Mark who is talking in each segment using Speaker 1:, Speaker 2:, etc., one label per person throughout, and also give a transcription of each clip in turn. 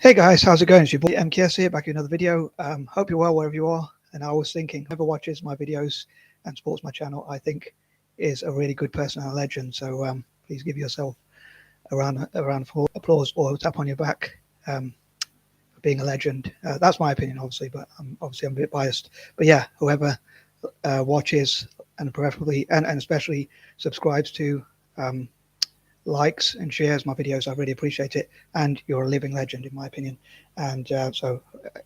Speaker 1: Hey guys, how's it going? It's your boy M.K.S here, back in another video. Hope you're well wherever you are. And I was thinking, whoever watches my videos and supports my channel, I think is a really good person and a legend. So please give yourself a round of applause or a tap on your back for being a legend. That's my opinion, obviously, but I'm a bit biased. But yeah, whoever watches and preferably and especially subscribes to likes and shares my videos, I really appreciate it. And you're a living legend in my opinion. And so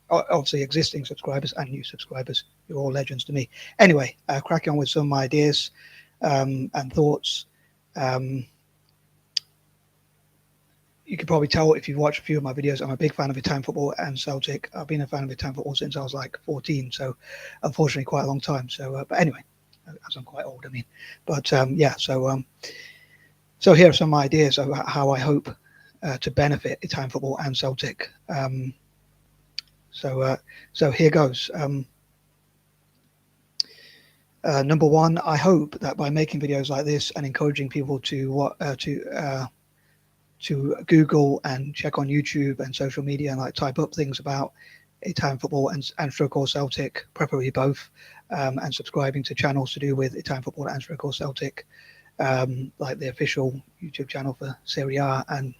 Speaker 1: obviously existing subscribers and new subscribers, you're all legends to me. Anyway, cracking on with some of my ideas and thoughts. You can probably tell if you've watched a few of my videos, I'm a big fan of Italian football and Celtic. I've been a fan of Italian football since I was like 14, so unfortunately quite a long time. So but anyway, as I'm quite old, I mean. But yeah, so here are some ideas of how I hope to benefit Italian football and Celtic. So here goes. Number one, I hope that by making videos like this and encouraging people to Google and check on YouTube and social media and like type up things about Italian football and stroke or Celtic, preferably both, and subscribing to channels to do with Italian football and stroke or Celtic. Like the official YouTube channel for Serie A and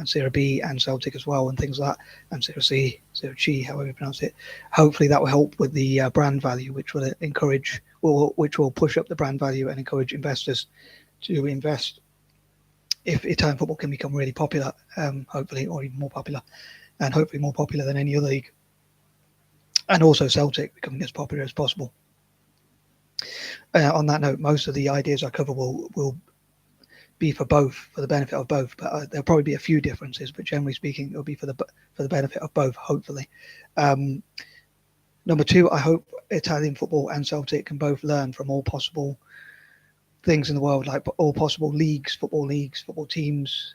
Speaker 1: Serie B and Celtic as well, and things like that, and Serie C, Serie C, however you pronounce it. Hopefully that will help with the brand value, which will encourage, which will push up the brand value and encourage investors to invest if Italian football can become really popular, hopefully, or even more popular, and hopefully more popular than any other league. And also Celtic becoming as popular as possible. On that note, most of the ideas I cover will be for both, for the benefit of both, but there'll probably be a few differences, but generally speaking it'll be for the benefit of both, hopefully. Number two, I hope Italian football and Celtic can both learn from all possible things in the world, like all possible leagues, football teams,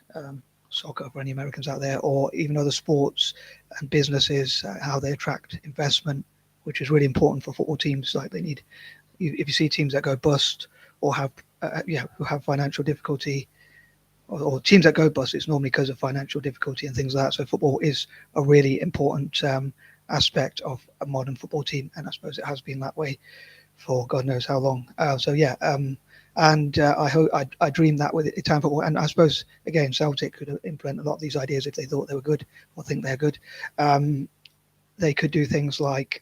Speaker 1: soccer for any Americans out there, or even other sports and businesses, how they attract investment, which is really important for football teams. Like they need, if you see teams that go bust or have who have financial difficulty, or teams that go bust, it's normally because of financial difficulty and things like that. So football is a really important aspect of a modern football team, and I suppose it has been that way for God knows how long. So yeah, and I hope I dream that with Italian football, and I suppose again Celtic could implement a lot of these ideas if they thought they were good or think they're good. They could do things like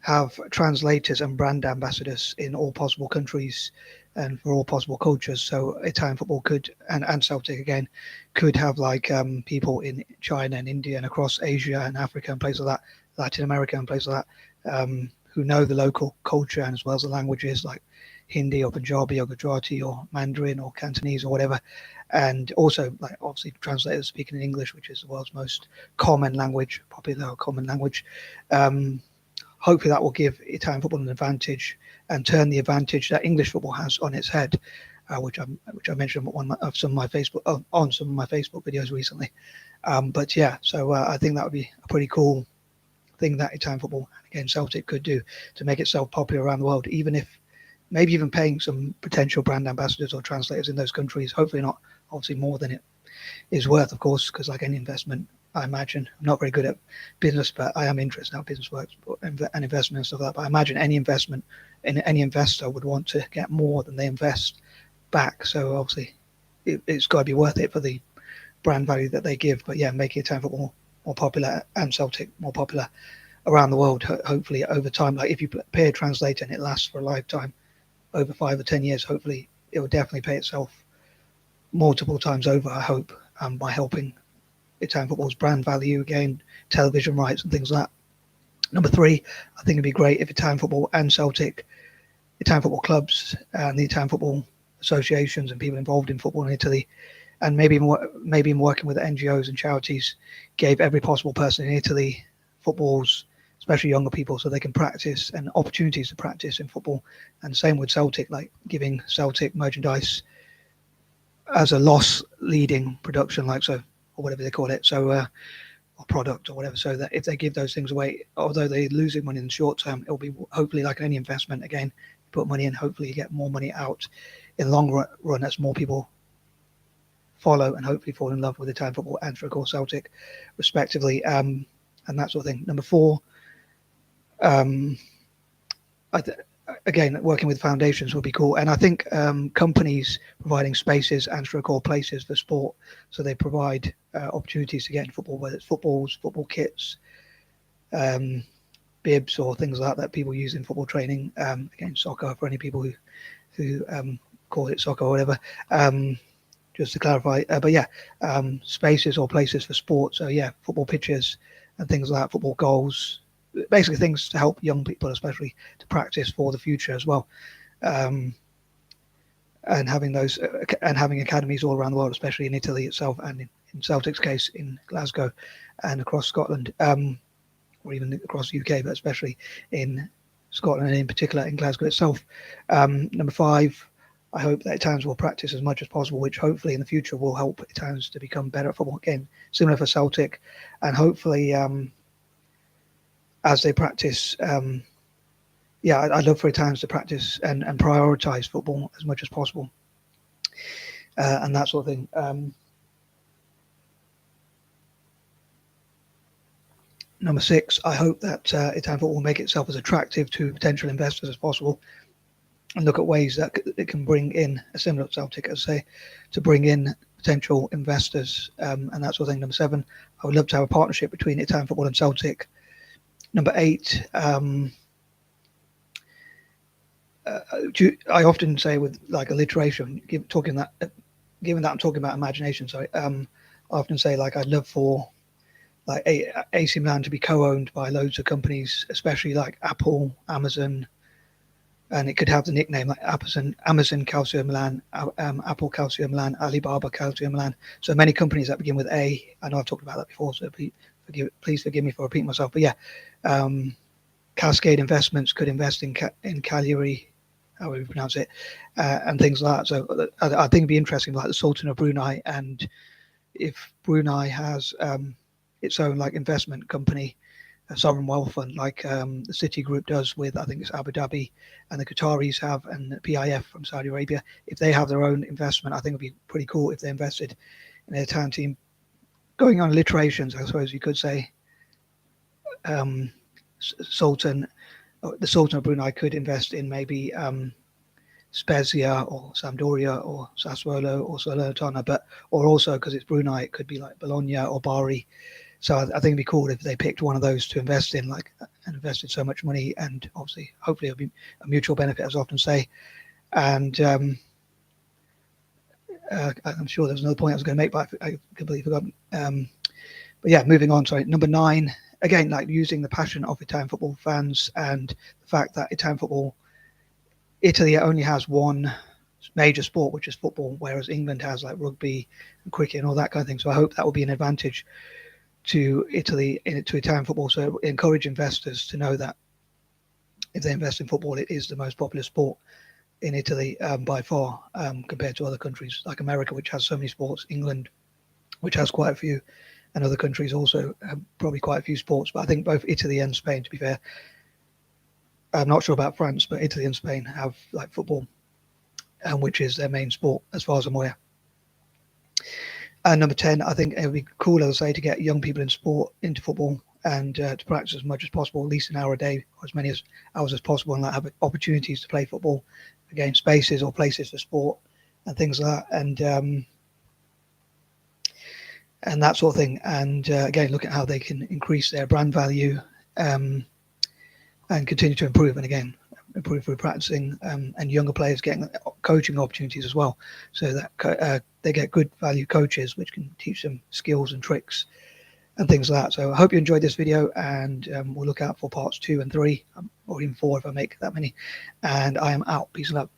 Speaker 1: have translators and brand ambassadors in all possible countries and for all possible cultures. So Italian football could, and Celtic again, could have like people in China and India and across Asia and Africa and places like that, Latin America and places like that, who know the local culture and as well as the languages like Hindi or Punjabi or Gujarati or Mandarin or Cantonese or whatever. And also like obviously translators speaking in English, which is the world's most common language, popular common language. Hopefully that will give Italian football an advantage and turn the advantage that English football has on its head, which I mentioned on some of my Facebook videos recently. But yeah, so I think that would be a pretty cool thing that Italian football, and again Celtic, could do to make itself popular around the world, even if maybe even paying some potential brand ambassadors or translators in those countries. Hopefully not, obviously more than it is worth, of course, because like any investment, I imagine, I'm not very good at business, but I am interested in how business works and investment and stuff like that. But I imagine any investment in any investor would want to get more than they invest back. So obviously it's got to be worth it for the brand value that they give. But yeah, making Italian football more popular and Celtic more popular around the world, hopefully over time. Like if you pay a translator and it lasts for a lifetime, over 5 or 10 years, hopefully it will definitely pay itself multiple times over, I hope, by helping Italian football's brand value, again, television rights and things like that. Number three, I think it'd be great if Italian football and Celtic, Italian football clubs and the Italian football associations and people involved in football in Italy, and maybe even working with NGOs and charities, gave every possible person in Italy footballs, especially younger people, so they can practice and opportunities to practice in football. And same with Celtic, like giving Celtic merchandise as a loss leading production, like so, or whatever they call it, so or product or whatever, so that if they give those things away, although they're losing money in the short term, it'll be hopefully like any investment, again, put money in, hopefully you get more money out in the long run as more people follow and hopefully fall in love with Italian football and, of course, Celtic, respectively, and that sort of thing. Number 4, um, again, working with foundations would be cool. And I think companies providing spaces and stroke places for sport, so they provide opportunities to get in football, whether it's footballs, football kits, bibs, or things like that people use in football training. Again, soccer for any people who call it soccer or whatever. Just to clarify, but yeah, spaces or places for sport. So yeah, football pitches and things like that, football goals, basically things to help young people, especially to practice for the future as well. And having those and having academies all around the world, especially in Italy itself, and in Celtic's case in Glasgow and across Scotland, or even across the UK, but especially in Scotland and in particular in Glasgow itself. Number 5, I hope that Italians will practice as much as possible, which hopefully in the future will help Italians to become better at football. Again, similar for Celtic, and hopefully as they practice, I'd love for Italians to practice and prioritise football as much as possible, and that sort of thing. Number 6, I hope that Italian football will make itself as attractive to potential investors as possible, and look at ways that it can bring in, a similar to Celtic, as say, to bring in potential investors, and that sort of thing. Number 7, I would love to have a partnership between Italian football and Celtic. Number 8, I often say with like alliteration, given that I'm talking about imagination, sorry, I often say like I'd love for like AC Milan to be co-owned by loads of companies, especially like Apple, Amazon, and it could have the nickname like Amazon Calcio Milan, Apple Calcio Milan, Alibaba Calcio Milan. So many companies that begin with A. I know I've talked about that before, so please forgive me for repeating myself. But yeah, Cascade Investments could invest in Cagliari, however you pronounce it, and things like that. So I think it'd be interesting, like the Sultan of Brunei, and if Brunei has its own like investment company, a sovereign wealth fund, like the City Group does with, I think it's Abu Dhabi, and the Qataris have, and the PIF from Saudi Arabia. If they have their own investment, I think it'd be pretty cool if they invested in their Italian team. Going on alliterations, I suppose you could say, the Sultan of Brunei could invest in maybe Spezia or Sampdoria or Sassuolo or Salernitana, or also because it's Brunei, it could be like Bologna or Bari. So I think it'd be cool if they picked one of those to invest in, like, and invested so much money, and obviously, hopefully, it'll be a mutual benefit, as I often say. And I'm sure there was another point I was going to make, but I completely forgot. But yeah, moving on. Sorry, number 9. Again, like using the passion of Italian football fans and the fact that Italy only has one major sport, which is football, whereas England has like rugby and cricket and all that kind of thing. So I hope that will be an advantage to Italy, to Italian football. So encourage investors to know that if they invest in football, it is the most popular sport in Italy by far, compared to other countries like America, which has so many sports, England, which has quite a few, and other countries also have probably quite a few sports. But I think both Italy and Spain, to be fair, I'm not sure about France, but Italy and Spain have like football, which is their main sport as far as I'm aware. And number 10, I think it would be cool, as I say, to get young people into football, and to practice as much as possible, at least an hour a day, or as many hours as possible, and have opportunities to play football, again, spaces or places for sport and things like that, and that sort of thing. And again, look at how they can increase their brand value, and continue to improve, and again, improve through practicing, and younger players getting coaching opportunities as well, so that they get good value coaches which can teach them skills and tricks and things like that. So I hope you enjoyed this video, and we'll look out for parts 2 and 3, or even 4 if I make that many. And I am out. Peace and love.